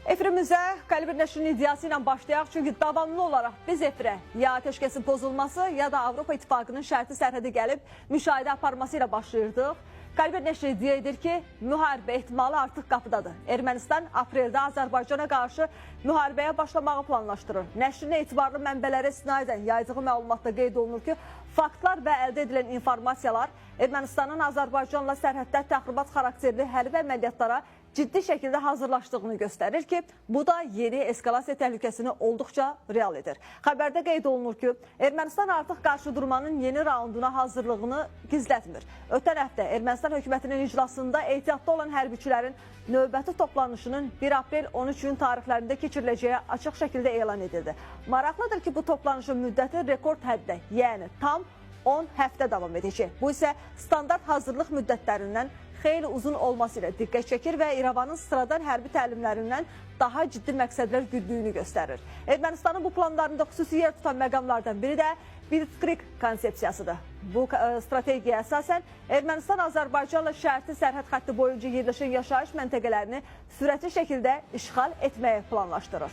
Efrimizə Qəlibir nəşrinin iddiası ilə başlayaq. Çünki davamlı olaraq biz efirə ya ateşkəsin pozulması, ya da Avropa İttifaqının şərti sərhədi gəlib müşahidə aparması ilə başlayırdıq. Qəlibir nəşri iddia edir ki, müharibə ehtimalı artıq qapıdadır. Ermənistan apreldə Azərbaycana qarşı müharibəyə başlamağı planlaşdırır. Nəşrin etibarlı mənbələrə istinadən yaydığı məlumatda qeyd olunur ki, faktlar və əldə edilən informasiyalar Ermənistanın Azərbaycanla sərhəddə təxribat xarakterli hərbi əməliyyatlara ciddi şəkildə hazırlaşdığını göstərir ki, bu da yeni eskalasiya təhlükəsini olduqca real edir. Xəbərdə qeyd olunur ki, Ermənistan artıq qarşıdurmanın yeni raunduna hazırlığını gizlətmir. Ötən həftə Ermənistan hökumətinin iclasında ehtiyatda olan hərbiçilərin növbəti toplanışının 1 aprel 13 gün tarixlərində keçiriləcəyi açıq şəkildə elan edildi. Maraqlıdır ki, bu toplanışın müddəti rekord həddə, yəni tam 10 həftə davam edəcək. Bu isə standart hazırlıq müddətlərindən xeyli uzun olması ilə diqqət çəkir və İrəvanın sıradan hərbi təlimlərindən daha ciddi məqsədlər güddüyünü göstərir. Ermənistanın bu planlarında xüsusi yer tutan məqamlardan biri də Blitzkrieg konsepsiyasıdır. Bu strategiyaya əsasən Ermənistan Azərbaycanla şərti sərhəd xətti boyunca yerləşən yaşayış məntəqələrini sürətli şəkildə işğal etməyi planlaşdırır.